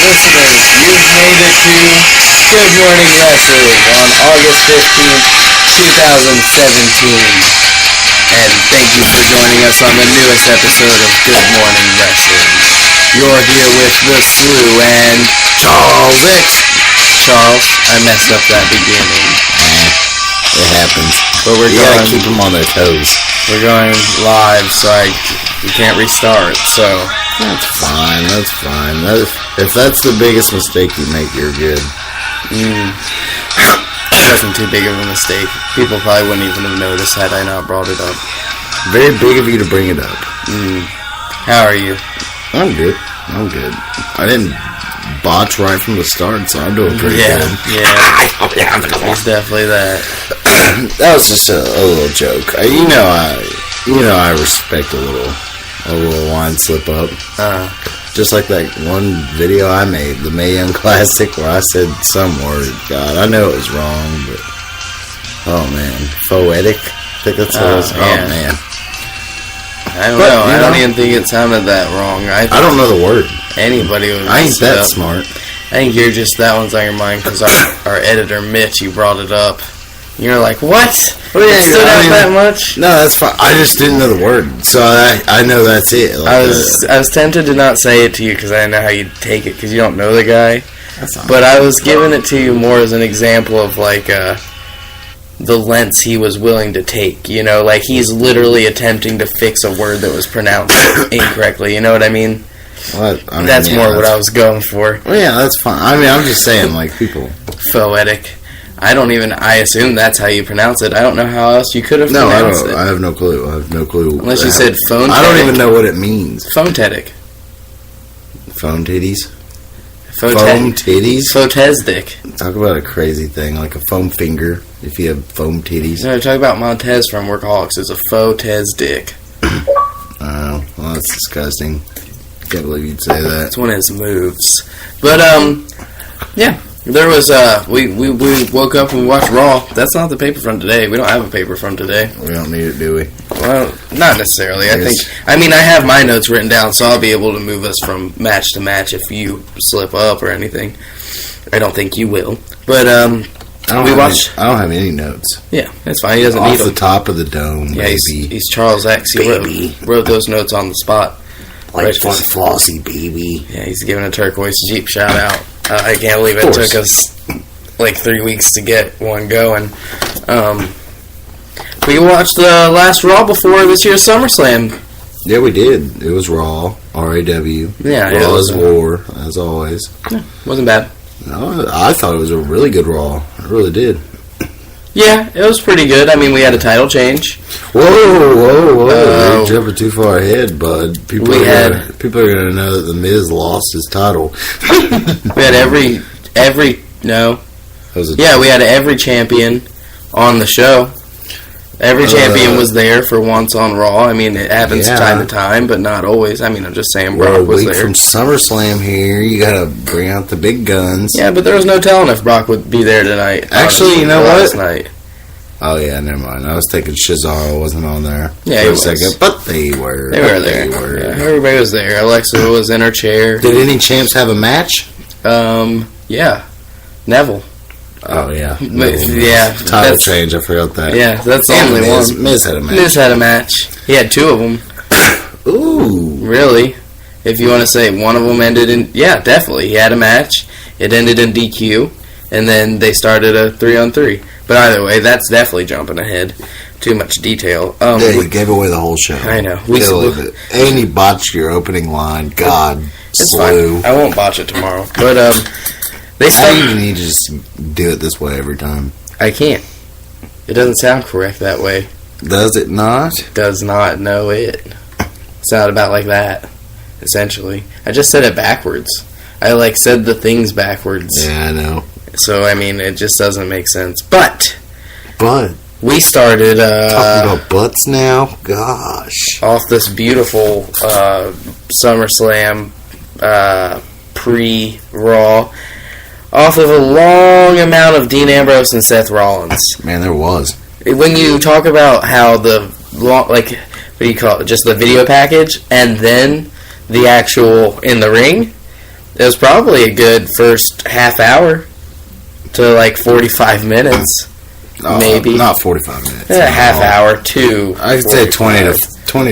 listeners, you've made it to Good Morning Wrestling on August 15th, 2017. And thank you for joining us on the newest episode of Good Morning Wrestling. You're here with the Slew and Charles X. Charles, I messed up that beginning. It happens. But You gotta keep them on their toes. We're going live, so we can't restart, so... That's fine. If that's the biggest mistake you make, you're good. It wasn't too big of a mistake. People probably wouldn't even have noticed had I not brought it up. Very big of you to bring it up. How are you? I'm good. I didn't botch right from the start, so I'm doing pretty good. Yeah. It's definitely that. That was just a little joke. I respect a little line slip up. Just like that one video I made, the Mae Young Classic, where I said some word. God, I know it was wrong, but oh man, poetic. I think that's what it was. Oh man, I don't know. I don't even think it sounded that wrong. I don't know the word. Anybody would. I ain't that smart. I think you're just that one's on your mind because our editor Mitch, you brought it up. You're like, what? It stood out that much? No, that's fine. I just didn't know the word, so I know that's it. Like I was tempted to not say it to you because I know how you'd take it because you don't know the guy. That's but I was giving it to you more as an example of like the lengths he was willing to take. You know, like he's literally attempting to fix a word that was pronounced incorrectly. You know what I mean? That's what I was going for. Well, yeah, that's fine. I mean, I'm just saying, like people. Phonetic. I assume that's how you pronounce it. I don't know how else you could have pronounced it. I have no clue. Unless you said phone. I don't even know what it means. Phonetic. Phone titties? Foam titties? Photesdic. Talk about a crazy thing, like a foam finger, if you have foam titties. No, talk about Montez from Workaholics. It's a Photesdic. Oh, well, that's disgusting. Can't believe you'd say that. It's one of his moves. But, yeah. There was, we woke up and we watched Raw. That's not the paper from today. We don't have a paper from today. We don't need it, do we? Well, not necessarily. I have my notes written down, so I'll be able to move us from match to match if you slip up or anything. I don't think you will. But, I don't have any notes. Yeah, that's fine. He doesn't need them. Off the top of the dome, yeah, baby. He's Charles X. He wrote those notes on the spot. Like Fun Flossy, baby. Yeah, he's giving a Turquoise Jeep shout out. I can't believe it took us like 3 weeks to get one going. We watched the last Raw before this year's SummerSlam. Yeah, we did. It was Raw, R-A-W. Yeah, Raw is War, as always. Yeah, wasn't bad. No, I thought it was a really good Raw. I really did. Yeah, it was pretty good. I mean, we had a title change. Whoa. You're jumping too far ahead, bud. People are going to know that The Miz lost his title. We had every champion on the show. Every champion was there for once on Raw. I mean, it happens time to time, but not always. I mean, I'm just saying Brock was there. We're a week from SummerSlam here. You got to bring out the big guns. Yeah, but there was no telling if Brock would be there tonight. Actually, you know what? Last night. Oh, yeah, never mind. I was thinking Cesaro wasn't on there for a second. But they were. They were there. Yeah, everybody was there. Alexa was in her chair. Did any champs have a match? Yeah. Neville. Oh, yeah. Yeah. Title change, I forgot that. Yeah, that's the only one. Miz had a match. Miz had a match. He had two of them. Ooh. Really? If you want to say one of them ended in... Yeah, definitely. He had a match. It ended in DQ. And then they started a 3-on-3. But either way, that's definitely jumping ahead. Too much detail. Yeah, you gave away the whole show. I know. And you botched your opening line. God, it's Slew. Fine. I won't botch it tomorrow. But, How do you need to just do it this way every time? I can't. It doesn't sound correct that way. Does it not? Does not know it. It's not about like that, essentially. I just said it backwards. I, said the things backwards. Yeah, I know. So, I mean, it just doesn't make sense. But we started... talking about butts now? Gosh. Off this beautiful SummerSlam pre-Raw... Off of a long amount of Dean Ambrose and Seth Rollins. Man, there was. When you talk about how what do you call it? Just the video package, and then the actual in the ring, It was probably a good first half hour to like 45 minutes. Maybe. Not 45 minutes. A half hour to... I could say 20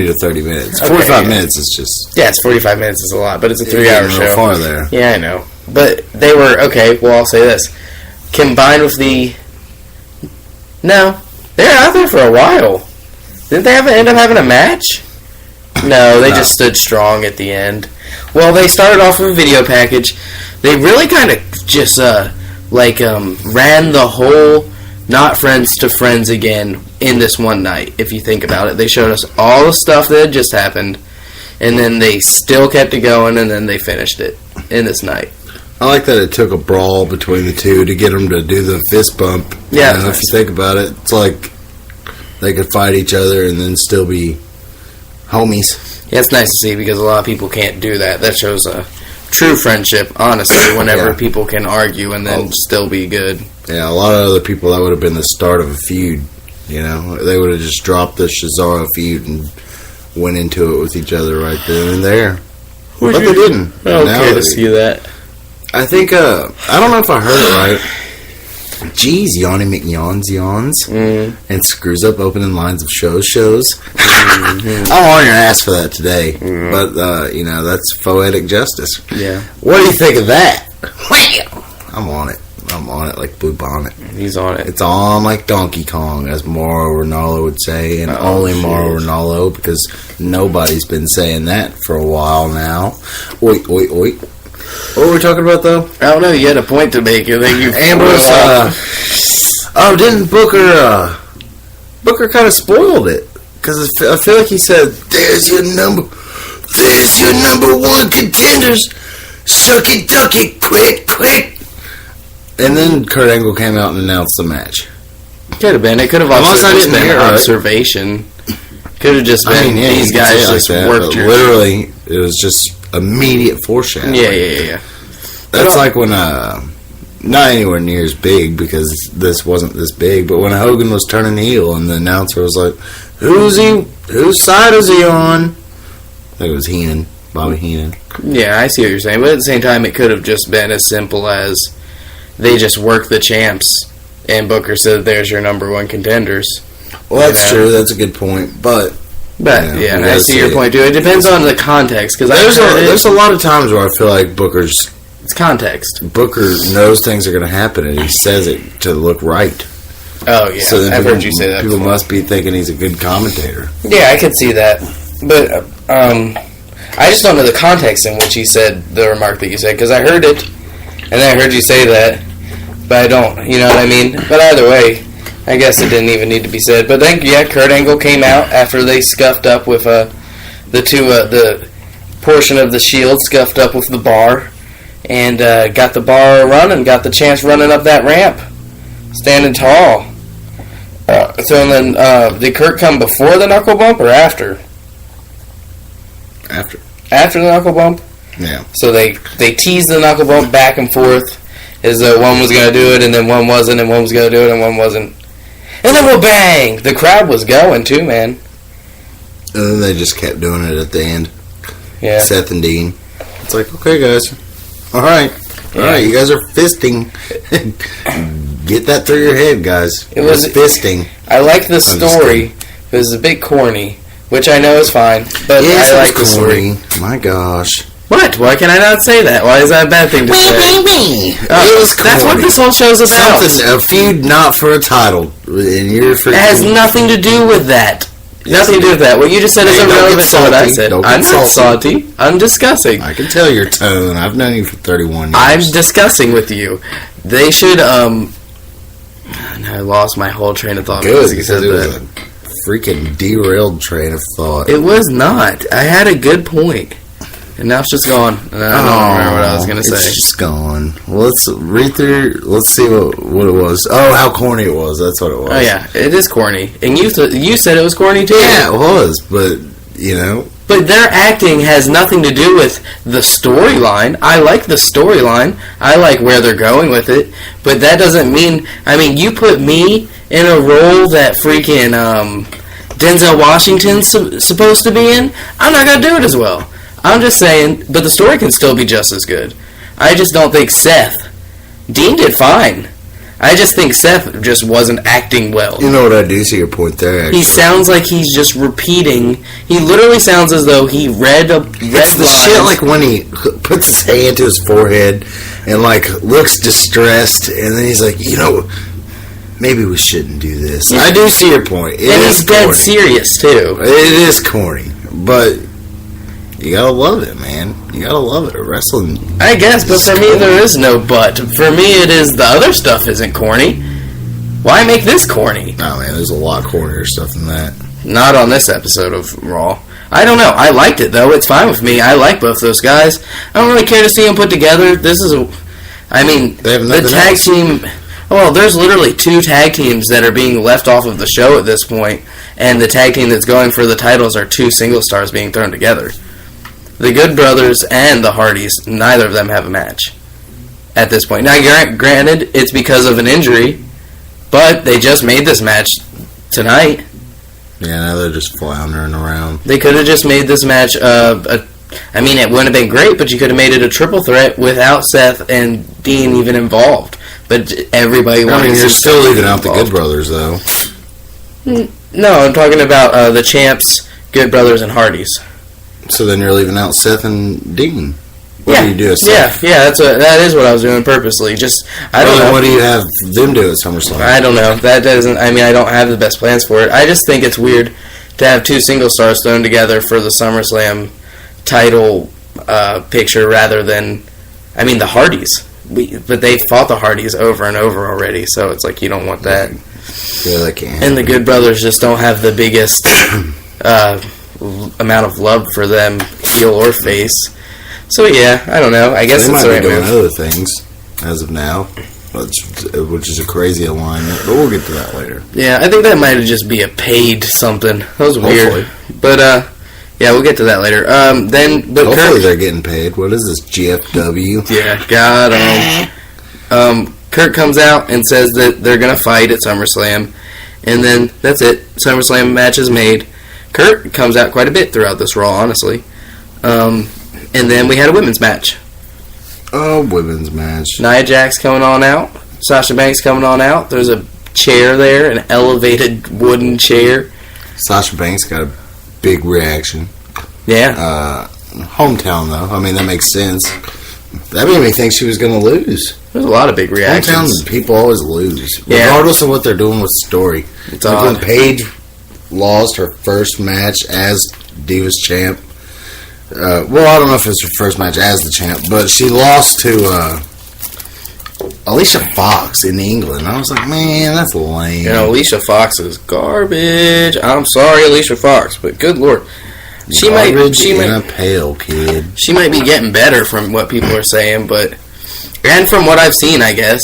to 30 minutes. Okay, 45 minutes is just... Yeah, it's 45 minutes is a lot, but it's a 3-hour show. Far there. Yeah, I know. But they were... Okay, well, I'll say this. Combined with the... No. They were out there for a while. Didn't they end up having a match? No, they just stood strong at the end. Well, they started off with a video package. They really kind of just, ran the whole Not Friends to Friends again in this one night, if you think about it. They showed us all the stuff that had just happened, and then they still kept it going, and then they finished it in this night. I like that it took a brawl between the two to get them to do the fist bump. Yeah. If you think about it, it's like they could fight each other and then still be homies. Yeah, it's nice to see because a lot of people can't do that. That shows a true friendship, honestly, whenever people can argue and then still be good. Yeah, a lot of other people, that would have been the start of a feud. You know, they would have just dropped the Cesaro feud and went into it with each other right then and there. But they didn't. Okay to see that. I think, I don't know if I heard it right. Jeez, Yanni McYawns yawns and screws up opening lines of shows. I'm on your ass for that today. But, that's poetic justice. Yeah. What do you think of that? I'm on it. I'm on it like Blue Bonnet. He's on it. It's on like Donkey Kong, as Mauro Ranallo would say, and only Mauro Ranallo, because nobody's been saying that for a while now. Oi, oi, oi. What were we talking about, though? I don't know. You had a point to make. I think you Ambrose, didn't Booker kind of spoiled it? Because I feel like he said, there's your number one contenders. Suck it, duck it, quick. And then Kurt Angle came out and announced the match. Could have been. It could have also just been an observation. Could have just been these guys just worked. Literally, it was just immediate foreshadowing. Yeah. That's like when, not anywhere near as big because this wasn't this big, but when Hogan was turning heel and the announcer was like, whose side is he on? I think it was Heenan, Bobby Heenan. Yeah, I see what you're saying, but at the same time, it could have just been as simple as they just worked the champs, and Booker said, there's your number one contenders. Well, that's true. That's a good point, But I see your point too. It depends on the context because there's a lot of times where I feel like it's context. Booker knows things are going to happen and he says it to look right. Oh yeah, so I've heard you say that. People before. must be thinking he's a good commentator. Yeah, I could see that, but I just don't know the context in which he said the remark that you said because I heard it and then I heard you say that, but I don't. You know what I mean? But either way. I guess it didn't even need to be said. But then, Kurt Angle came out after they scuffed up with the portion of the Shield scuffed up with the bar and got the bar running, got the champs running up that ramp, standing tall. So then, did Kurt come before the knuckle bump or after? After. After the knuckle bump? Yeah. So they teased the knuckle bump back and forth as though one was going to do it and then one wasn't and one was going to do it and one wasn't. And then bang! The crowd was going too, man. And then they just kept doing it at the end. Yeah. Seth and Dean. It's like, okay, guys. All right, you guys are fisting. Get that through your head, guys. It was fisting. I like the story. It was a bit corny, which I know is fine. But yes, I like the story. My gosh. What? Why can I not say that? Why is that a bad thing to say? That's what this whole show's about. A feud not for a title. And you're freaking... It has nothing to do with that. Nothing to do with that. What you just said is irrelevant to what I said. I'm not salty. I'm discussing. I can tell your tone. I've known you for 31 years. I'm discussing with you. They should, I lost my whole train of thought. Good, because it was a freaking derailed train of thought. It was not. I had a good point. And now it's just gone. And I don't remember what I was going to say. It's just gone. Well, let's read through. Let's see what it was. Oh, how corny it was. That's what it was. Oh, yeah. It is corny. And you said it was corny, too. Yeah, it was. But, you know. But their acting has nothing to do with the storyline. I like the storyline. I like where they're going with it. But that doesn't mean... I mean, you put me in a role that freaking Denzel Washington's supposed to be in. I'm not going to do it as well. I'm just saying, but the story can still be just as good. I just don't think Seth. Dean did fine. I just think Seth just wasn't acting well. You know what, I do see your point there, actually. He sounds like he's just repeating. He literally sounds as though he read It's the shit like when he puts his hand to his forehead and like looks distressed, and then he's like, maybe we shouldn't do this. I do see your point. And he's dead serious, too. It is corny, but you gotta love it, man. You gotta love it. Wrestling. I guess, but for me, there is no but. For me, it is the other stuff isn't corny. Why make this corny? Oh, man, there's a lot cornier stuff than that. Not on this episode of Raw. I don't know. I liked it, though. It's fine with me. I like both those guys. I don't really care to see them put together. This is the tag team... Well, there's literally 2 tag teams that are being left off of the show at this point, and the tag team that's going for the titles are 2 single stars being thrown together. The Good Brothers and the Hardys, neither of them have a match at this point. Now, granted, it's because of an injury, but they just made this match tonight. Yeah, now they're just floundering around. They could have just made this match, I mean, it wouldn't have been great, but you could have made it a triple threat without Seth and Dean even involved. But everybody wanted to... you're still leaving out the Good Brothers, though. No, I'm talking about the Champs, Good Brothers, and Hardys. So then you're leaving out Seth and Dean. What do you do, Seth? Yeah, that is what I was doing purposely. Just, I don't know. What do you have them do at SummerSlam? I don't know. That doesn't... I mean, I don't have the best plans for it. I just think it's weird to have 2 single stars thrown together for the SummerSlam title picture rather than... I mean, the Hardys. But they fought the Hardys over and over already, so it's like you don't want that. Yeah, they can't. And the Good Brothers just don't have the biggest amount of love for them, heel or face. So yeah, I don't know. I guess they it's might the right be doing move. other things as of now, which is a crazy alignment. But we'll get to that later. Yeah, I think that might just be a paid something. That was weird. But yeah, we'll get to that later. Hopefully they're getting paid. What is this, GFW? Yeah, got him. Kurt comes out and says that they're going to fight at SummerSlam. And then that's it. SummerSlam match is made. Kurt comes out quite a bit throughout this Raw, honestly. And then we had a women's match. Oh, women's match. Nia Jax coming on out. Sasha Banks coming on out. There's a chair there, an elevated wooden chair. Sasha Banks got a big reaction. Yeah. Hometown, though. I mean, that makes sense. That made me think she was going to lose. There's a lot of big reactions. Hometown people always lose, yeah. Regardless of what they're doing with the story. It's like odd. when Paige lost her first match as Divas champ. Well, I don't know if it's her first match as the champ, but she lost to Alicia Fox in England. I was like, man, that's lame. You know, Alicia Fox is garbage. I'm sorry, Alicia Fox, but good lord. She might a pail, kid. She might be getting better from what people are saying, and from what I've seen, I guess.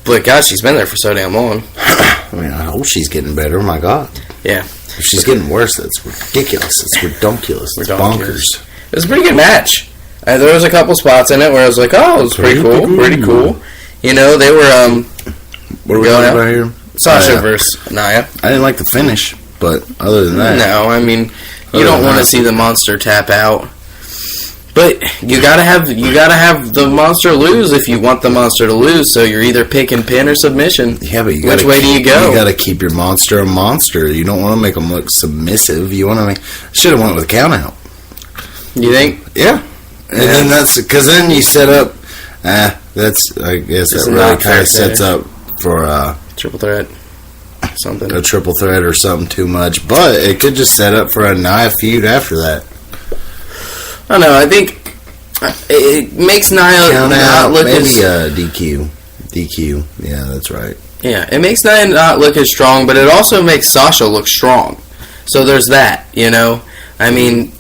But gosh, she's been there for so damn long. I mean, I hope she's getting better. My God. Yeah. If she's getting worse, that's ridiculous. It's redonkulous. It's bonkers. It was a pretty good match. There was a couple spots in it where I was like, oh, it was pretty cool. You know, they were, what are we talking about here? Sasha versus Nia. I didn't like the finish, but other than that. No, I mean, you don't want to see the monster tap out. But you gotta have the monster lose if you want the monster to lose. So you're either picking pin or submission. Yeah, but which way do you go? You gotta keep your monster a monster. You don't want to make them look submissive. You want to make. Should have went with a count out. You think? Yeah. And then that's because then you set up. That's I guess that really kind of sets up for triple threat. Something. A triple threat or something too much, but it could just set up for a Nia feud after that. I don't know. I think it makes Nia not look maybe as... DQ. Yeah, that's right. Yeah, it makes Nia not look as strong, but it also makes Sasha look strong. So there's that, you know? I mean,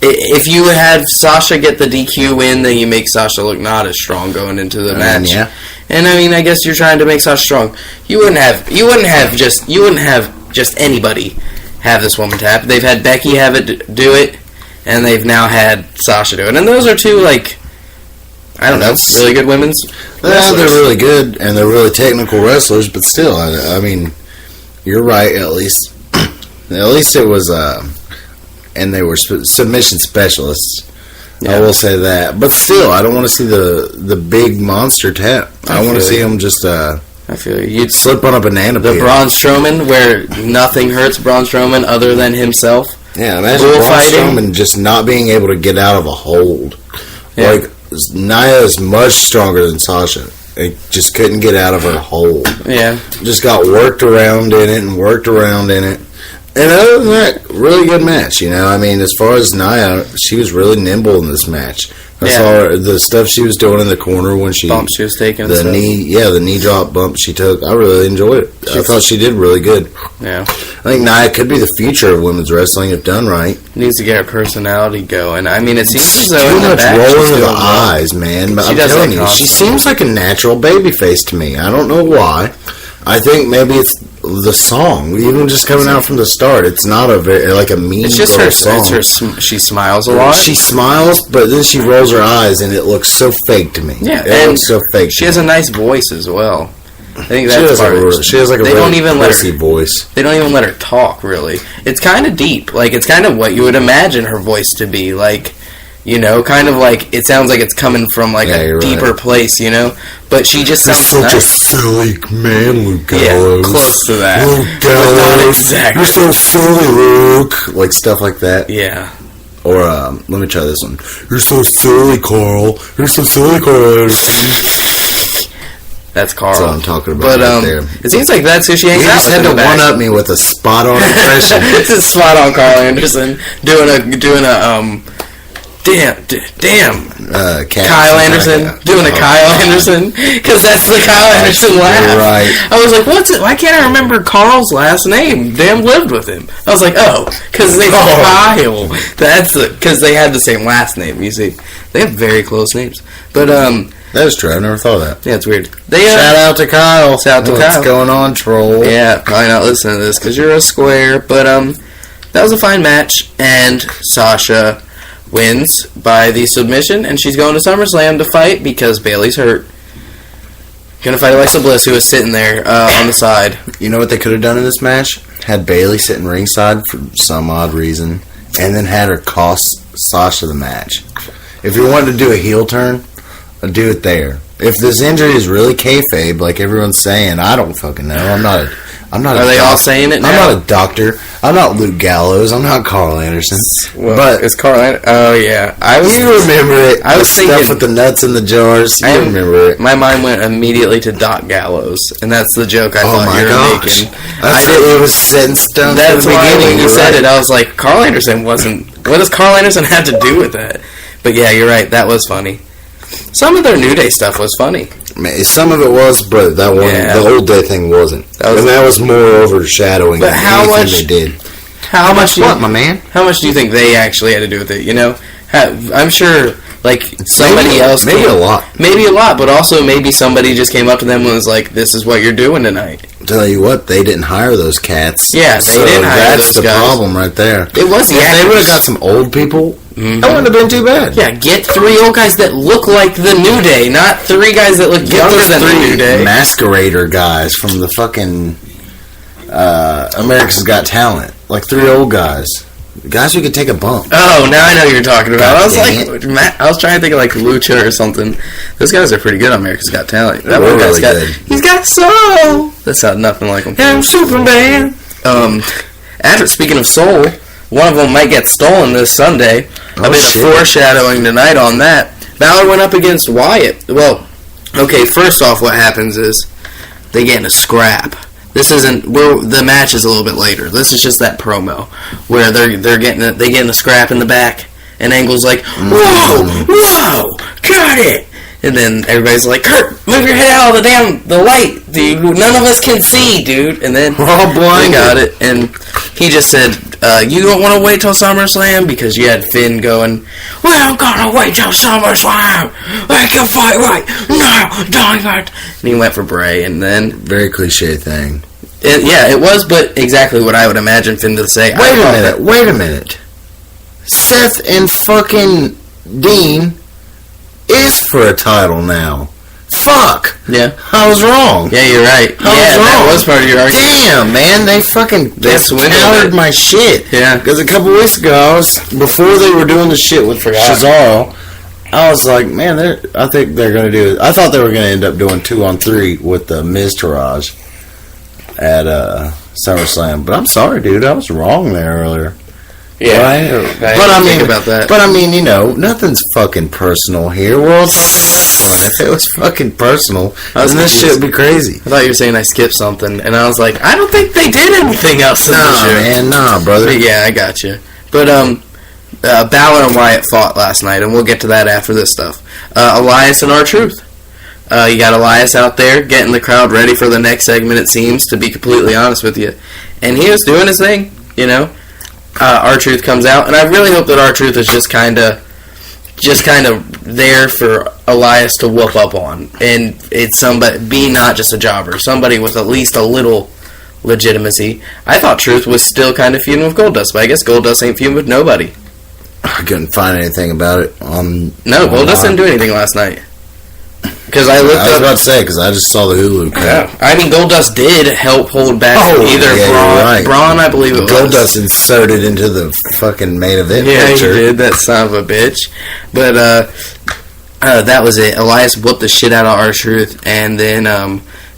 if you had Sasha get the DQ win, then you make Sasha look not as strong going into the match. Yeah. And I mean, I guess you're trying to make Sasha strong. You wouldn't have just anybody have this woman tap. They've had Becky have it do it. And they've now had Sasha do it. And those are two, like, I don't know, really good women's wrestlers. They're really good, and they're really technical wrestlers, but still, I mean, you're right, at least it was, and they were submission specialists. I will say that. But still, I don't want to see the big monster tap. I want to see him just I feel you'd slip on a banana peel. The Braun Strowman, where nothing hurts Braun Strowman other than himself. Yeah, imagine Braun Strowman just not being able to get out of a hold. Yeah. Like, Nia is much stronger than Sasha. It just couldn't get out of her hold. Yeah. Just got worked around in it and worked around in it. And other than that, really good match, you know. I mean, as far as Nia, she was really nimble in this match. I saw her, the stuff she was doing in the corner when she... Bump she was taking. The knee drop bump she took. I really enjoyed it. I thought she did really good. Yeah. I think Nia could be the future of women's wrestling if done right. Needs to get her personality going. I mean, it seems as though... Too much rolling of the eyes, man. But I'm telling you, she seems like a natural babyface to me. I don't know why. I think maybe it's the song, even just coming out from the start. It's not a very a mean it's just girl song. She smiles a lot. She smiles, but then she rolls her eyes, and it looks so fake to me. Yeah, it looks so fake. She has a nice voice as well. I think that's she has like a really pussy voice. They don't even let her talk. Really, it's kind of deep. Like it's kind of what you would imagine her voice to be. Like. You know, kind of like, it sounds like it's coming from, like, a deeper place, you know? But she just sounds such a silly man, Luke Gallows. Yeah, close to that. Luke Gallows. Exactly. You're so silly, Luke. Like, stuff like that. Yeah. Or, let me try this one. You're so silly, Carl. You're so silly, Carl. That's Carl. That's what I'm talking about right there. It seems like that's who she hangs out with. You just had to one-up me with a spot-on impression. It's a spot-on Carl Anderson doing a Damn. Kyle Anderson. Doing a Kyle Anderson. Because that's the Kyle Anderson laugh. You're right. I was like, why can't I remember Carl's last name? Damn lived with him. I was like, because they Kyle. That's because they had the same last name, you see. They have very close names. But, that is true. I never thought of that. Yeah, it's weird. Shout out to Kyle. Shout out to Kyle. What's going on, troll? Yeah, probably not listening to this because you're a square. But, that was a fine match. And Sasha wins by the submission, and she's going to SummerSlam to fight because Bayley's hurt. Gonna fight Alexa Bliss, who is sitting there on the side. You know what they could have done in this match? Had Bayley sitting ringside for some odd reason, and then had her cost Sasha the match. If you wanted to do a heel turn, do it there. If this injury is really kayfabe, like everyone's saying, I don't fucking know. I'm not. Are they all saying it now? I'm not a doctor. I'm not Luke Gallows. I'm not Carl Anderson. Well, but it's Carl Anderson. Oh, yeah. You remember it. I was thinking... stuff with the nuts in the jars. You remember it. My mind went immediately to Doc Gallows, and that's the joke I thought you were making. It was set in stone from the beginning. When you said it, I was like, Carl Anderson wasn't... What does Carl Anderson have to do with that? But yeah, you're right. That was funny. Some of their New Day stuff was funny. Some of it was, but that one, the Old Day thing wasn't. That was more overshadowing than anything they did. How much? My man? How much do you think they actually had to do with it? You know, I'm sure, like, somebody else... Maybe a lot. Maybe a lot, but also maybe somebody just came up to them and was like, this is what you're doing tonight. Tell you what, they didn't hire those cats. Yeah, they didn't hire those guys. That's the problem right there. It was the actors. If they would have got some old people... That wouldn't have been too bad. Yeah, get 3 old guys that look like the New Day, not 3 guys that look younger than the New Day. Masquerader guys from the fucking America's Got Talent. Like 3 old guys. Guys who could take a bump. Oh, now I know what you're talking about. I was trying to think of like Lucha or something. Those guys are pretty good on America's Got Talent. That one guy's good. He's got soul. That sounds nothing like him. I'm Superman. Speaking of soul, one of them might get stolen this Sunday. I've been foreshadowing tonight on that. Balor went up against Wyatt. Well, okay, first off, what happens is they get in a scrap. This isn't the match is a little bit later. This is just that promo where they get in a scrap in the back, and Angle's like, whoa, got it. And then everybody's like, Kurt, move your head out of the light. None of us can see, dude. And then we're all blind. Got it. And he just said, you don't want to wait till SummerSlam? Because you had Finn going, we're gonna wait till SummerSlam. We can fight right now, Diamond. And he went for Bray, and then... Very cliche thing. It was, but exactly what I would imagine Finn to say. Wait a minute. Seth and fucking Dean... is for a title now. Fuck. Yeah. I was wrong. Yeah, you're right. That was part of your argument. Damn, man. They countered my shit. Yeah. Because a couple weeks ago, before they were doing the shit with Cesaro, I was like, man, I think they're going to do it. I thought they were going to end up doing 2-on-3 with the Miz Taraj at SummerSlam. But I'm sorry, dude. I was wrong there earlier. Yeah. Right? But I mean, about that. But I mean, you know, nothing's fucking personal here. We're all talking about fun. If it was fucking personal, then this shit would be crazy. I thought you were saying I skipped something, and I was like, I don't think they did anything else in the show. Man, nah, brother. But yeah, I got you. But Balor and Wyatt fought last night, and we'll get to that after this stuff. Elias and R-Truth. You got Elias out there getting the crowd ready for the next segment, it seems, to be completely honest with you. And he was doing his thing, you know. R-Truth comes out, and I really hope that R-Truth is just kind of there for Elias to whoop up on, and it's somebody, be not just a jobber, somebody with at least a little legitimacy. I thought Truth was still kind of feuding with Goldust, but I guess Goldust ain't feuding with nobody. I couldn't find anything about it on. No, Goldust didn't do anything last night. Because I was about to say, because I just saw the Hulu clip. Yeah. I mean, Goldust did help hold back Braun, I believe it was. Goldust inserted into the fucking main event picture. He did, that son of a bitch. But that was it. Elias whooped the shit out of R-Truth, and then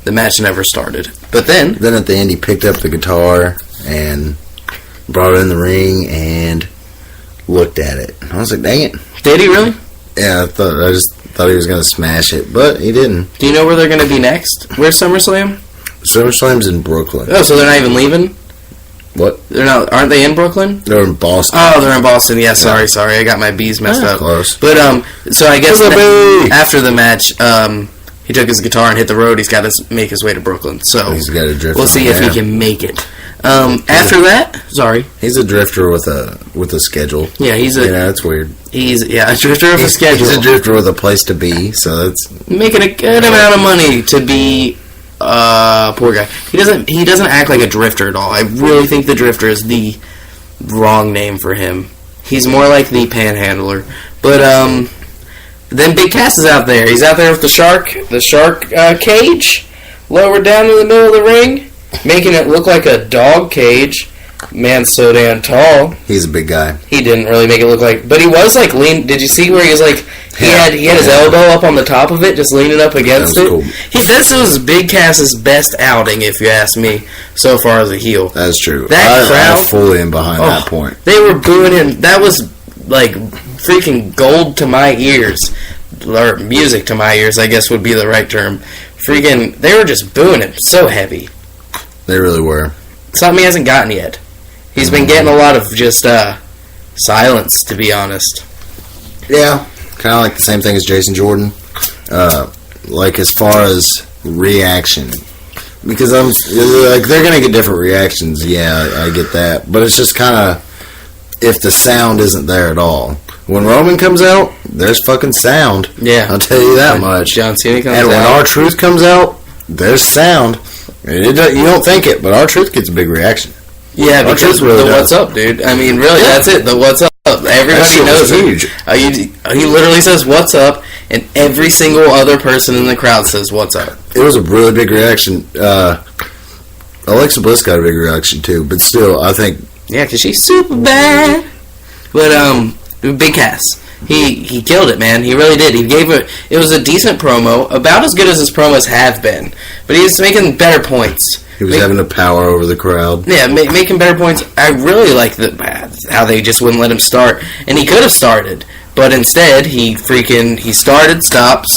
the match never started. But then at the end, he picked up the guitar and brought it in the ring and looked at it. I was like, dang it. Did he really? Yeah, I just thought he was going to smash it, but he didn't. Do you know where they're going to be next? Where's SummerSlam? SummerSlam's in Brooklyn. Oh, so they're not even leaving? What? They're not. Aren't they in Brooklyn? They're in Boston. Oh, they're in Boston. Yeah, sorry. I got my B's messed up. Close. But so I guess after the match, he took his guitar and hit the road. He's got to make his way to Brooklyn. So he's got a drifter. We'll see if he can make it. After that, sorry, he's a drifter with a schedule. Yeah, that's weird. He's a drifter with a schedule. He's a drifter with a place to be. So that's making a good amount of money to be. Poor guy. He doesn't act like a drifter at all. I really think the drifter is the wrong name for him. He's more like the panhandler. But then Big Cass is out there. He's out there with the shark cage lowered down in the middle of the ring, making it look like a dog cage. Man's so damn tall. He's a big guy. He didn't really make it look like, but he was like lean. Did you see where he was like? He had his elbow up on the top of it, just leaning up against it. Cool. This was Big Cass's best outing, if you ask me, so far as a heel. That's true. That crowd, I'm fully in behind that point. They were booing him. That was like freaking gold to my ears, or music to my ears, I guess would be the right term. Freaking, they were just booing him so heavy. They really were. Something he hasn't gotten yet. He's been getting a lot of just silence, to be honest. Yeah, kind of like the same thing as Jason Jordan. Like as far as reaction, because I'm like they're gonna get different reactions. Yeah, I get that, but it's just kind of if the sound isn't there at all. When Roman comes out, there's fucking sound. Yeah, I'll tell you that much. John Cena comes out, and when R-Truth comes out, there's sound. You don't think it, but R-Truth gets a big reaction. Yeah, because really the what's up, dude. I mean, really, that's it. The what's up. Everybody knows it. Huge. He literally says what's up, and every single other person in the crowd says what's up. It was a really big reaction. Alexa Bliss got a big reaction too, but still, I think because she's super bad. But Big Cass, he killed it, man. He really did. He gave it. It was a decent promo, about as good as his promos have been, but he was making better points. He was having a power over the crowd. Yeah, making better points. I really like how they just wouldn't let him start. And he could have started, but instead he started, stopped.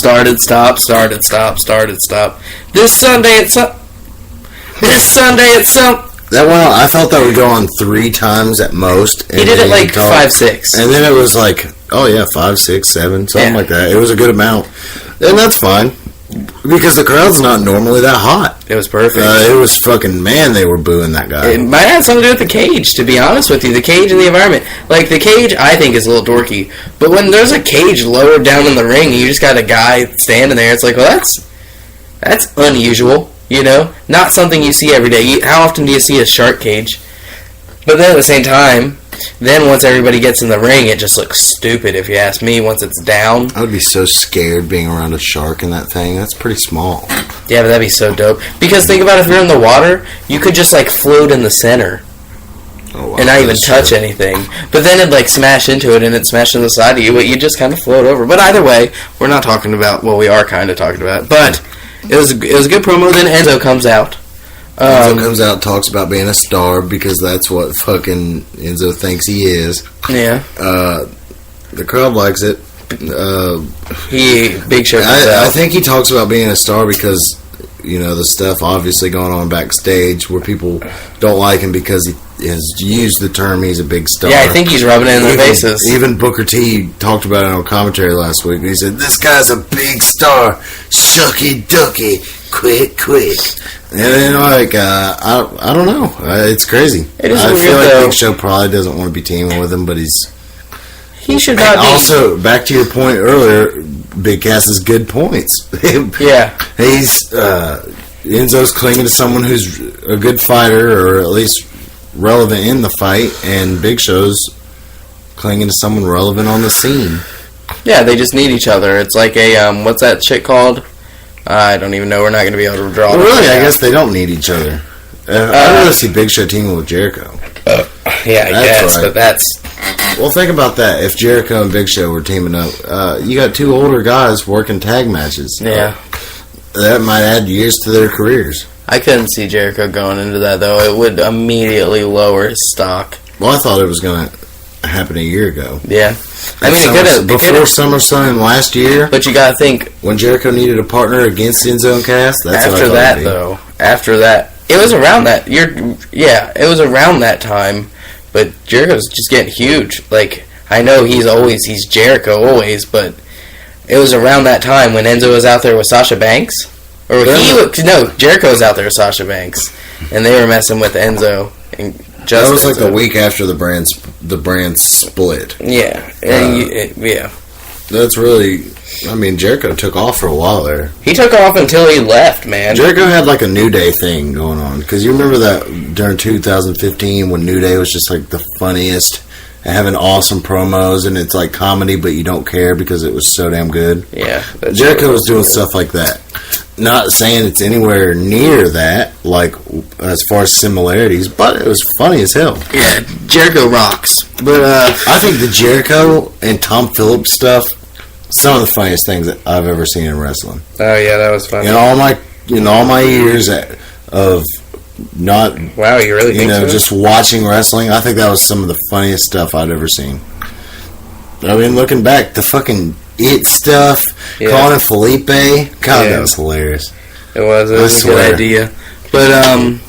This Sunday it's That one, I felt that would go on 3 times at most. He did it like 5, 6. And then it was like, 5, 6, 7, something like that. It was a good amount. And that's fine. Because the crowd's not normally that hot. It was perfect. It was fucking, man, they were booing that guy. It might have something to do with the cage, to be honest with you. The cage and the environment. Like, the cage, I think, is a little dorky. But when there's a cage lowered down in the ring and you just got a guy standing there, it's like, well, that's unusual, you know? Not something you see every day. How often do you see a shark cage? But then at the same time, then once everybody gets in the ring, it just looks stupid, if you ask me, once it's down. I would be so scared being around a shark in that thing. That's pretty small. Yeah, but that'd be so dope. Because think about it, if you're in the water, you could just, like, float in the center. Oh, wow, and not even that's touch true. anything. But then it'd like smash into it and it'd smash on the side of you, but you just kind of float over. But either way, we're not talking about, well, we are kind of talking about it. But it was a good promo. Then Enzo comes out. Enzo comes out, talks about being a star because that's what fucking Enzo thinks he is. Yeah. The crowd likes it. Big Show comes out. I think he talks about being a star because, you know, the stuff obviously going on backstage where people don't like him because he has used the term he's a big star. Yeah, I think he's rubbing it in their faces. Even Booker T talked about it on commentary last week. He said, "This guy's a big star. Shucky ducky. Quick. And then, like, I don't know. It's crazy. It is I weird, feel like though. Big Show probably doesn't want to be teaming with him, but He should not be. also, back to your point earlier, Big Cass has good points. Yeah. He's Enzo's clinging to someone who's a good fighter, or at least relevant in the fight, and Big Show's clinging to someone relevant on the scene. Yeah, they just need each other. It's like a, what's that shit called? I don't even know. We're not going to be able to draw Well, it. really, I guess they don't need each other. I'd rather see Big Show teaming with Jericho. Yeah, I guess, right. but that's... Well, think about that. If Jericho and Big Show were teaming up, you got two older guys working tag matches. Yeah. That might add years to their careers. I couldn't see Jericho going into that, though. It would immediately lower his stock. Well, I thought it was going to happen a year ago. Yeah. I mean, it could have... Before SummerSlam last year, But you got to think... when Jericho needed a partner against Enzo and Cass, that's what I After thought that, it'd be. though. After that. It was around that. It was around that time. But Jericho's just getting huge. Like, I know he's Jericho always, but it was around that time when Enzo was out there with Sasha Banks. Or Jericho was out there with Sasha Banks. And they were messing with Enzo. And just That was like Enzo. the week after the brand split. Yeah. And yeah. That's really... I mean, Jericho took off for a while there. He took off until he left, man. Jericho had like a New Day thing going on. Because you remember that during 2015 when New Day was just like the funniest and having awesome promos, and it's like comedy, but you don't care because it was so damn good. Yeah. Jericho was doing stuff like that. Not saying it's anywhere near that, like as far as similarities, but it was funny as hell. Yeah, Jericho rocks. But I think the Jericho and Tom Phillips stuff, some of the funniest things that I've ever seen in wrestling. oh yeah, that was funny. In all my years of not, Wow, you really think so? just watching wrestling, I think that was some of the funniest stuff I'd ever seen. I mean, looking back, the fucking It stuff, calling him Felipe, God, that was hilarious. It was a good idea. But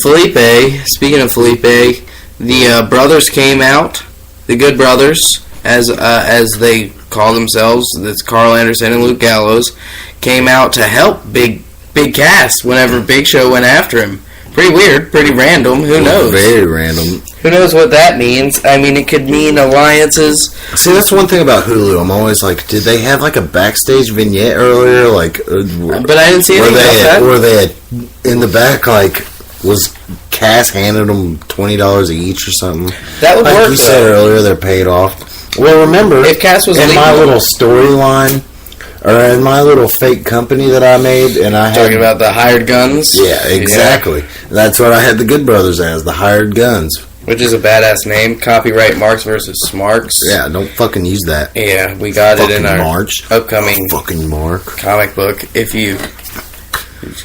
Felipe, speaking of Felipe, the brothers came out, the Good Brothers, as they call themselves. That's Carl Anderson and Luke Gallows, came out to help Big Cass whenever Big Show went after him. Pretty weird, pretty random. Who knows? Very random. Who knows what that means? I mean, it could mean alliances. See, that's one thing about Hulu. I'm always like, did they have like a backstage vignette earlier? Like, but I didn't see anything about that. Were they in the back? Like, was Cass handed them $20 each or something? That would like work. You said earlier, they're paid off. Well, remember, if Cass was in my little storyline, or in my little fake company that I made, and I had talking about the hired guns. Yeah, exactly. Yeah. That's what I had the Good Brothers as, the hired guns. Which is a badass name. Copyright Marks versus Smarks. Yeah, don't fucking use that. Yeah, we got it in our upcoming fucking Mark comic book. If you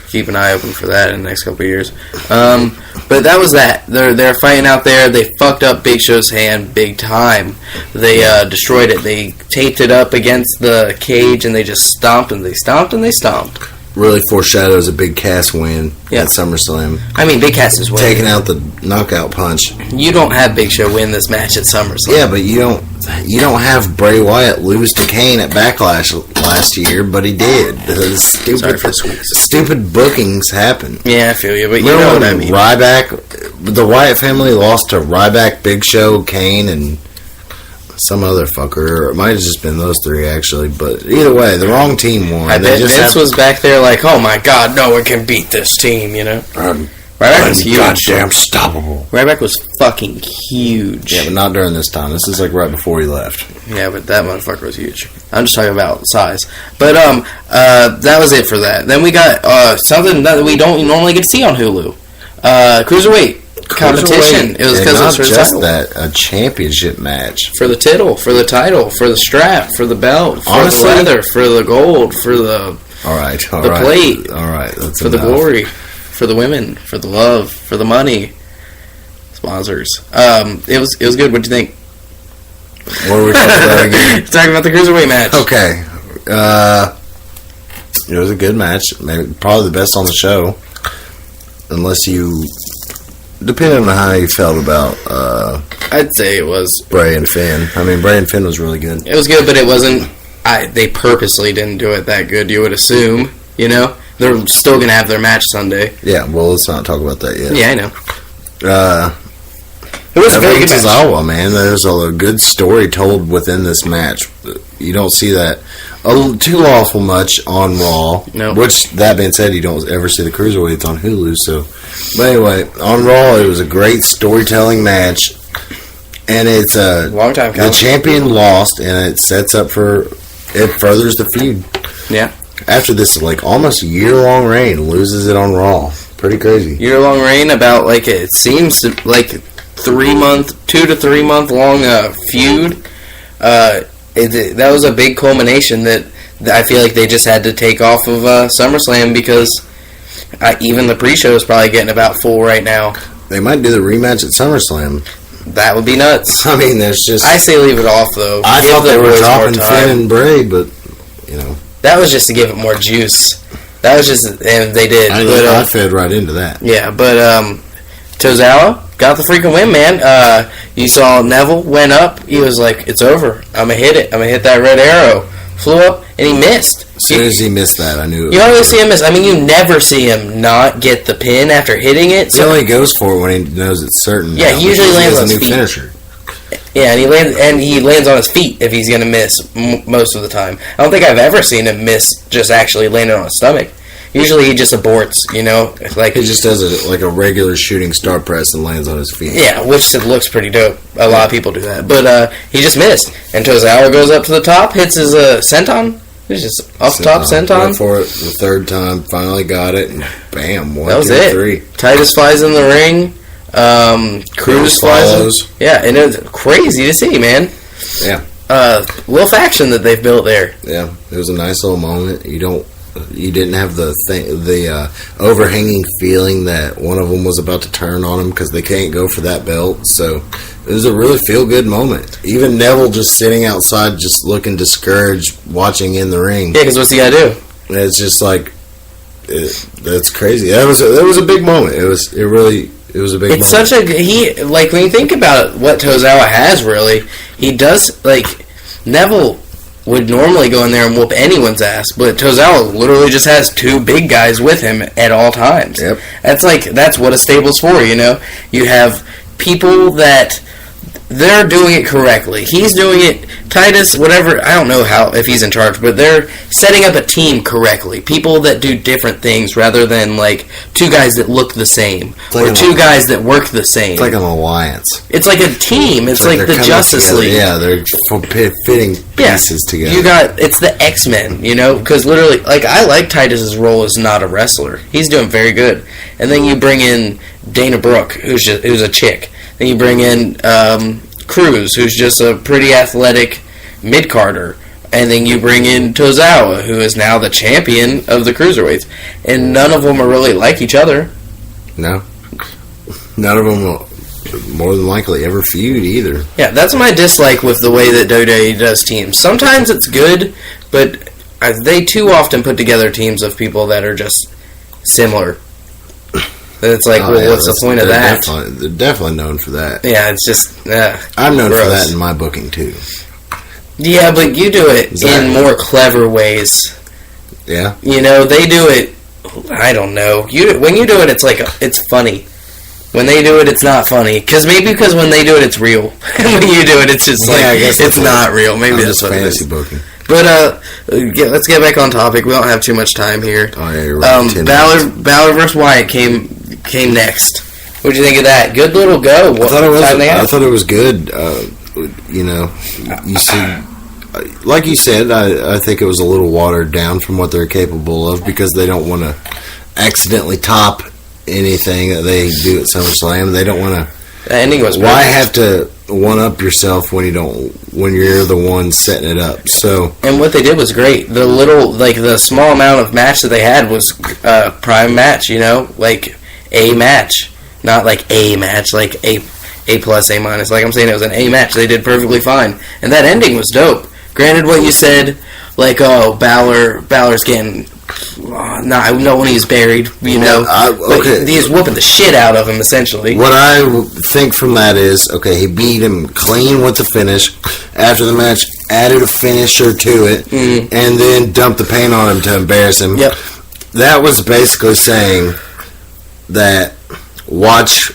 keep an eye open for that in the next couple of years. But that was that. They're fighting out there. They fucked up Big Show's hand big time. They destroyed it. They taped it up against the cage and they just stomped and they stomped and they stomped. Really foreshadows a Big Cass win at SummerSlam. I mean, Big Cass is winning. Taking out the knockout punch. You don't have Big Show win this match at SummerSlam. Yeah, but you don't have Bray Wyatt lose to Kane at Backlash last year, but he did. Stupid bookings happen. Yeah, I feel you, but you know what I mean. Ryback, the Wyatt family lost to Ryback, Big Show, Kane, and some other fucker. Or it might have just been those three, actually. But either way, the wrong team won. I bet Vince was back there like, oh my god, no one can beat this team, you know? Ryback was huge. Goddamn stoppable. Ryback was fucking huge. Yeah, but not during this time. This is like right before he left. Yeah, but that motherfucker was huge. I'm just talking about size. But that was it for that. Then we got something that we don't normally get to see on Hulu. Cruiserweight. competition. It was because it was for the just title. that, a championship match. For the title, for the title, for the strap, for the belt, for Honestly, the leather, for the gold, for the plate, all right, that's for enough. the glory, for the women, for the love, for the money, sponsors. It was good. What'd you think? What are we talking about again? Talking about the cruiserweight match. Okay, it was a good match. Maybe, probably the best on the show, unless you, depending on how you felt about I'd say it was. Bray and Finn. I mean, Bray and Finn was really good. It was good, but it wasn't. They purposely didn't do it that good. You would assume, they're still gonna have their match Sunday. Yeah, well, let's not talk about that yet. Yeah, I know. It was a very good match. Tozawa, man. There's a good story told within this match. You don't see that too awful much on Raw. No. Which, that being said, you don't ever see the Cruiserweights on Hulu. So, but anyway, on Raw, it was a great storytelling match, and it's a Long time coming. The champion lost, and it sets up for it furthers the feud. Yeah. After this, almost year-long reign, loses it on Raw. Pretty crazy. Year-long reign about it seems to 2 to 3 month long feud. That was a big culmination that I feel like they just had to take off of SummerSlam because even the pre-show is probably getting about full right now. They might do the rematch at SummerSlam. That would be nuts. I mean, there's just... I say leave it off, though. I Give thought the they were boys dropping more time. Finn and Bray, but, That was just to give it more juice. That was just... And they did. I fed right into that. Yeah, but Tozawa got the freaking win, man. You saw Neville went up. He was like, it's over. I'm going to hit it. I'm going to hit that red arrow. Flew up, and he missed. As soon as he missed that, I knew it. You always see him miss. I mean, you never see him not get the pin after hitting it. He only goes for it when he knows it's certain. Yeah, he usually lands on his feet. Finisher. Yeah, and he lands on his feet if he's going to miss most of the time. I don't think I've ever seen him miss just actually landing on his stomach. Usually he just aborts, He just does a regular shooting star press and lands on his feet. Yeah, which looks pretty dope. A lot of people do that. But he just missed. And Tozawa goes up to the top, hits his senton. It's just off the top senton. Went for it the third time, finally got it, and bam, 1, That was 2, it. 3. Titus flies in the ring. Cruz flies follows. in. Yeah, and it's crazy to see, man. Yeah. Little faction that they've built there. Yeah, it was a nice little moment. You didn't have the overhanging feeling that one of them was about to turn on them because they can't go for that belt. So it was a really feel-good moment. Even Neville just sitting outside, just looking discouraged, watching in the ring. Yeah, because what's he got to do? And it's just that's crazy. That was a big moment. It was a big moment. It's such a when you think about it, what Tozawa has really, he does Neville would normally go in there and whoop anyone's ass, but Tozawa literally just has 2 big guys with him at all times. Yep. That's what a stable's for, You have people that they're doing it correctly. He's doing it. Titus, whatever, I don't know if he's in charge, but they're setting up a team correctly. People that do different things rather than 2 guys that look the same or 2 guys that work the same. It's like an alliance. It's like a team. It's like the Justice together. League. Yeah, they're fitting pieces together. It's the X-Men, because literally, I like Titus's role as not a wrestler. He's doing very good. And then you bring in Dana Brooke, who's a chick. Then you bring in Cruz, who's just a pretty athletic mid-carder. And then you bring in Tozawa, who is now the champion of the Cruiserweights. And none of them are really like each other. No. None of them will more than likely ever feud either. Yeah, that's my dislike with the way that WWE does teams. Sometimes it's good, but they too often put together teams of people that are just similar. And it's what's the point of that? They're definitely known for that. Yeah, it's just... I'm known gross. for that in my booking, too. Yeah, but you do it in more clever ways. Yeah? They do it... I don't know. When you do it, it's funny. When they do it, it's not funny. Because when they do it, it's real. When you do it, it's just I guess it's not real. Maybe that's just what fantasy it is. booking. But let's get back on topic. We don't have too much time here. Oh, yeah, you're right. Balor versus Wyatt came next. What'd you think of that? Good little go. I thought it was good. You see, like you said, I think it was a little watered down from what they're capable of because they don't want to accidentally top anything that they do at SummerSlam. They don't want to. The ending was perfect. Why have to one up yourself when you're the one setting it up? So, and what they did was great. The the small amount of match that they had was prime match. Like a match, not like a match, like A plus, A minus. Like I'm saying, it was an A match. They did perfectly fine, and that ending was dope. Granted, what you said, like, oh, Balor's getting, no when he's buried, okay. He's whooping the shit out of him, essentially. What I think from that is, okay, he beat him clean with the finish. After the match, added a finisher to it, and then dumped the paint on him to embarrass him. Yep. That was basically saying that watch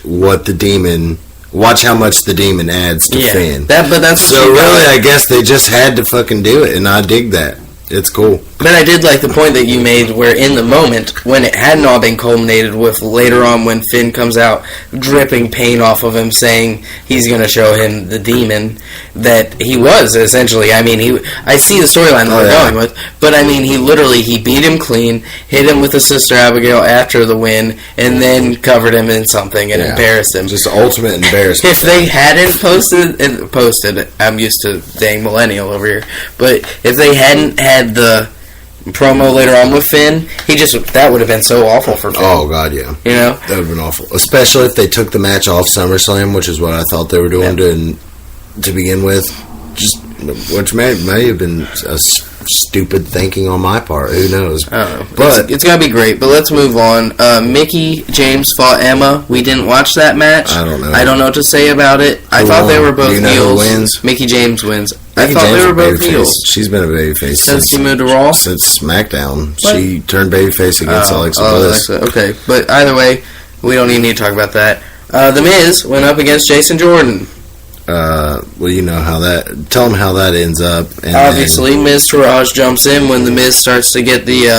how much the demon adds to Finn. But that's what so really, I guess they just had to fucking do it, and I dig that. It's cool. But I did like the point that you made where in the moment, when it hadn't all been culminated with later on when Finn comes out dripping paint off of him saying he's going to show him the demon, that he was essentially, I see the storyline that they're going with, but he beat him clean, hit him with the Sister Abigail after the win, and then covered him in something and embarrassed him. Just ultimate embarrassment. If they hadn't posted, I'm used to dang millennial over here, but if they hadn't had the promo later on with Finn, that would have been so awful for Finn. Oh god, yeah. That would have been awful, especially if they took the match off SummerSlam, which is what I thought they were doing to begin with. Which may have been a stupid thinking on my part. Who knows? I don't know. But it's gonna be great. But let's move on. Mickie James fought Emma. We didn't watch that match. I don't know. I don't know what to say about it. I thought they were both heels. Who wins? Mickie James wins. Mickie I thought James they were both babyface. heels. She's been a babyface since she moved to Raw. Since SmackDown, What? she turned babyface against Alexa Bliss. Okay, but either way, we don't even need to talk about that. The Miz went up against Jason Jordan. Well, you know how that. Tell them how that ends up. And obviously, Miz Taraj jumps in when the Miz starts to get the.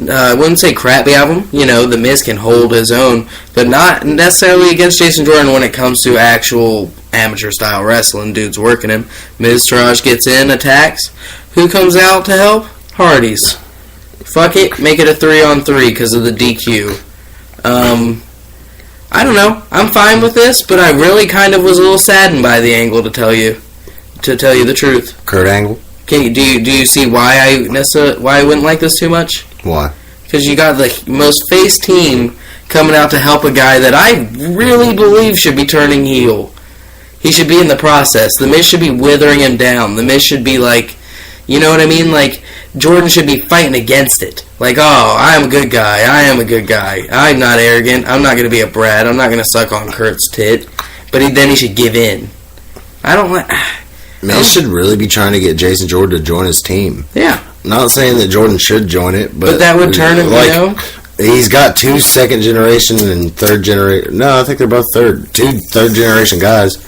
I wouldn't say crappy of him. The Miz can hold his own, but not necessarily against Jason Jordan when it comes to actual amateur style wrestling. Dudes working him. Miz Taraj gets in, attacks. Who comes out to help? Hardys. Fuck it, make it a 3-on-3 because of the DQ. I don't know. I'm fine with this, but I really kind of was a little saddened by the angle, to tell you the truth. Kurt Angle. Okay, do you see why I wouldn't like this too much? Why? Because you got the most face team coming out to help a guy that I really believe should be turning heel. He should be in the process. The Miz should be withering him down. The Miz should be like, you know what I mean? Like, Jordan should be fighting against it. Like, oh, I'm a good guy. I am a good guy. I'm not arrogant. I'm not going to be a brat. I'm not going to suck on Kurt's tit. But then he should give in. I don't like... Miz should really be trying to get Jason Jordan to join his team. Yeah. Not saying that Jordan should join it, but that would turn him, He's got 2 second-generation and third-generation... No, I think they're both two third-generation guys.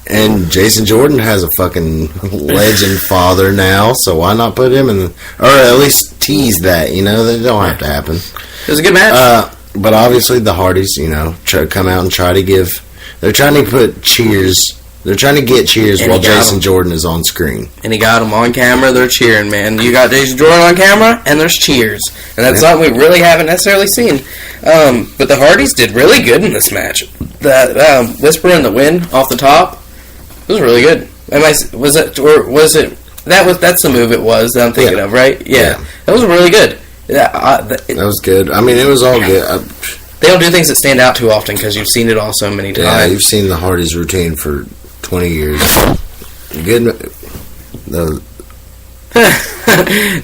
And Jason Jordan has a fucking legend father now, so why not put him in... Or at least tease that, That don't have to happen. It was a good match. But obviously the Hardys, come out and try to give... They're trying to put cheers... They're trying to get cheers while Jason Jordan is on screen. And he got them on camera. They're cheering, man. You got Jason Jordan on camera, and there's cheers. And that's something we really haven't necessarily seen. But the Hardys did really good in this match. That Whisper in the Wind off the top was really good. That's the move it was that I'm thinking of, right? Yeah. That was really good. That was good. It was all good. They don't do things that stand out too often because you've seen it all so many times. Yeah, you've seen the Hardys routine for 20 years. Good. That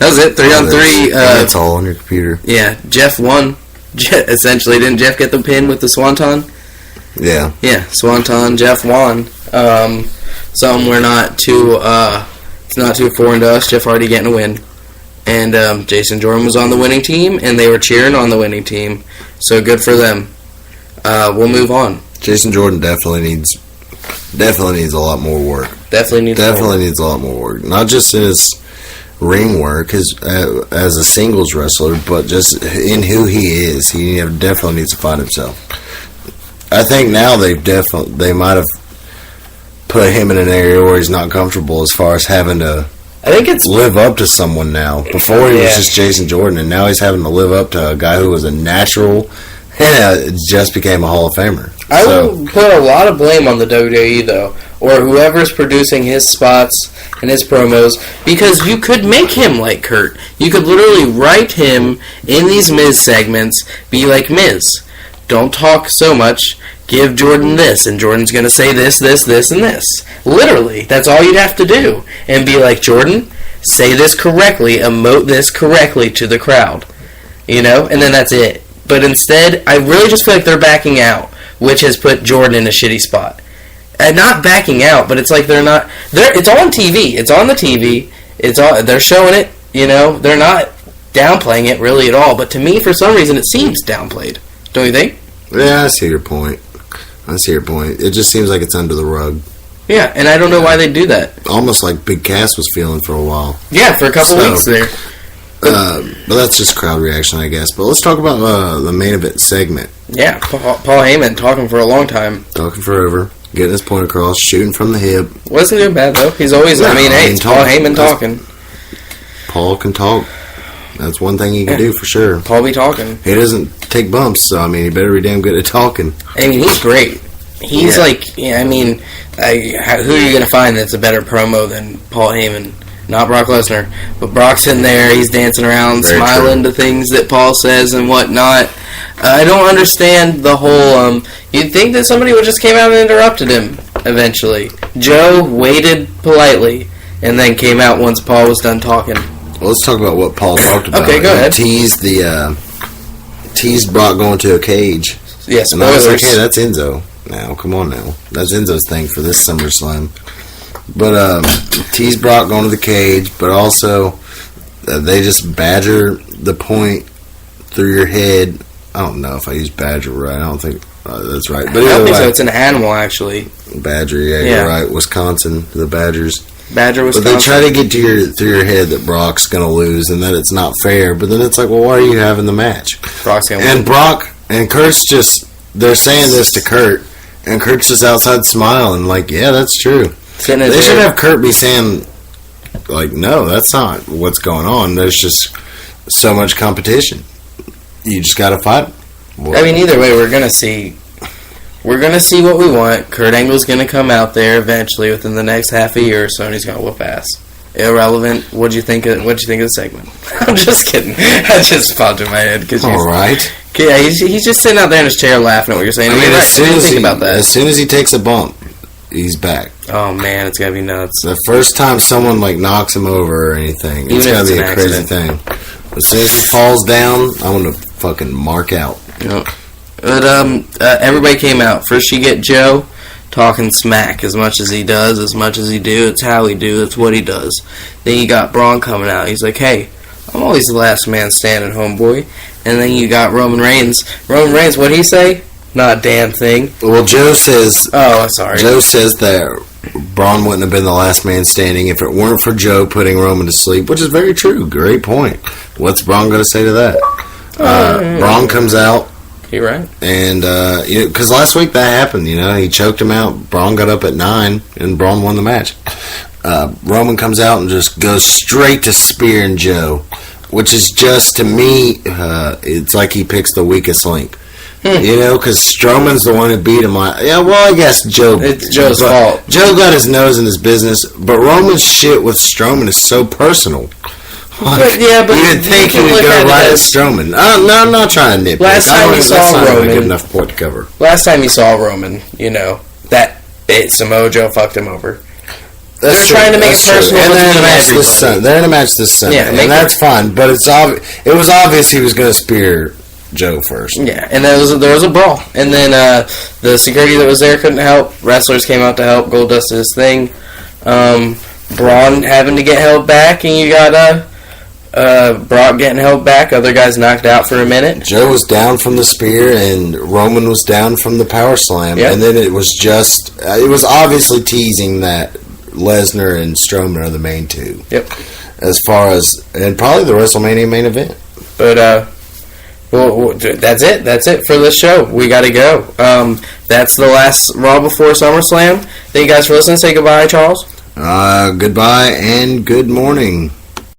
was it. 3-on-3. That's all on your computer. Yeah, Jeff won. Essentially, didn't Jeff get the pin with the Swanton? Yeah. Yeah, Swanton. Jeff won. Something we're not too. It's not too foreign to us. Jeff Hardy getting a win, and Jason Jordan was on the winning team, and they were cheering on the winning team. So good for them. We'll move on. Jason Jordan definitely needs a lot more work. Definitely needs a lot more work. Not just in his ring work as a singles wrestler, but just in who he is. He definitely needs to find himself. I think now they might have put him in an area where he's not comfortable as far as having to live up to someone now. Before he was just Jason Jordan, and now he's having to live up to a guy who was a natural it just became a Hall of Famer. I will put a lot of blame on the WWE, though, or whoever's producing his spots and his promos, because you could make him like Kurt. You could literally write him in these Miz segments, be like, Miz, don't talk so much, give Jordan this, and Jordan's going to say this, this, this, and this. Literally, that's all you'd have to do. And be like, Jordan, say this correctly, emote this correctly to the crowd. You know? And then that's it. But instead, I really just feel like they're backing out, which has put Jordan in a shitty spot. And not backing out, but it's like they're not... It's on TV. It's on the TV. They're showing it, you know? They're not downplaying it really at all. But to me, for some reason, it seems downplayed. Don't you think? Yeah, I see your point. It just seems like it's under the rug. Yeah, and I don't know why they do that. Almost like Big Cass was feeling for a while. Yeah, for a couple weeks there. But that's just crowd reaction, I guess. But let's talk about the main event segment. Yeah, Paul Heyman talking for a long time. Talking forever. Getting his point across. Shooting from the hip. Wasn't doing bad, though. He's always... it's Paul Heyman talking. Paul can talk. That's one thing he can do for sure. Paul be talking. He doesn't take bumps, so, he better be damn good at talking. He's great. He's who are you going to find that's a better promo than Paul Heyman? Not Brock Lesnar. But Brock's in there, he's dancing around, very smiling to things that Paul says and whatnot. I don't understand the whole, you'd think that somebody would just came out and interrupted him eventually. Joe waited politely and then came out once Paul was done talking. Well, let's talk about what Paul talked about. Okay, go ahead. Teased Brock going to a cage. Yes, and I was like, hey, that's Enzo. Now, come on now. That's Enzo's thing for this SummerSlam. But teased Brock going to the cage, but also they just badger the point through your head. I don't know if I use badger right. I don't think that's right. But I don't think so. It's an animal, actually. Badger, yeah, you're right. Wisconsin, the Badgers. Badger, Wisconsin. But they try to get to through your head that Brock's going to lose and that it's not fair. But then it's like, well, why are you having the match? Brock's going to win. And Brock and Kurt's just, they're saying this to Kurt, and Kurt's just outside smiling like, yeah, that's true. They should have Kurt be saying, like, no, that's not what's going on. There's just so much competition. You just got to fight. Either way, we're going to see what we want. Kurt Angle's going to come out there eventually within the next half a year or so, and he's going to whoop ass. Irrelevant. What'd you think of the segment? I'm just kidding. That just popped in my head. All right. Yeah, he's just sitting out there in his chair laughing at what you're saying. As soon as he takes a bump, he's back. Oh man, it's gotta be nuts. The first time someone knocks him over or anything, it's gotta be a crazy thing. As soon as he falls down, I'm gonna fucking mark out. Yep. But everybody came out. First, you get Joe talking smack as much as he does, as much as he do. It's how he do. It's what he does. Then you got Braun coming out. He's like, "Hey, I'm always the last man standing, homeboy." And then you got Roman Reigns. Roman Reigns, what'd he say? Not a damn thing. Well, Joe says... Oh, sorry. Joe says that Braun wouldn't have been the last man standing if it weren't for Joe putting Roman to sleep, which is very true. Great point. What's Braun going to say to that? Braun comes out. You're right. And, because last week that happened, he choked him out. Braun got up at 9, and Braun won the match. Roman comes out and just goes straight to spearing Joe, which is just, to me, it's like he picks the weakest link. Because Strowman's the one who beat him. I guess Joe... It's Joe's fault. Joe got his nose in his business, but Roman's shit with Strowman is so personal. But you'd think he would go right at Strowman. No, I'm not trying to nitpick. Last time you saw Roman... a good enough point to cover. Last time you saw Roman, that Samoa Joe fucked him over. They're trying to make it personal. And they're in a match this Sunday. They're in a match this Sunday. Yeah, and that's fine. But it was obvious he was going to spear Joe first. Yeah, and there was a brawl. And then the security that was there couldn't help. Wrestlers came out to help. Goldust did his thing. Braun having to get held back, and you got Brock getting held back. Other guys knocked out for a minute. Joe was down from the spear, and Roman was down from the power slam. Yep. And then it was just... it was obviously teasing that Lesnar and Strowman are the main two. Yep. As far as... And probably the WrestleMania main event. But, well, that's it. That's it for this show. We got to go. That's the last Raw before SummerSlam. Thank you guys for listening. Say goodbye, Charles. Goodbye and good morning.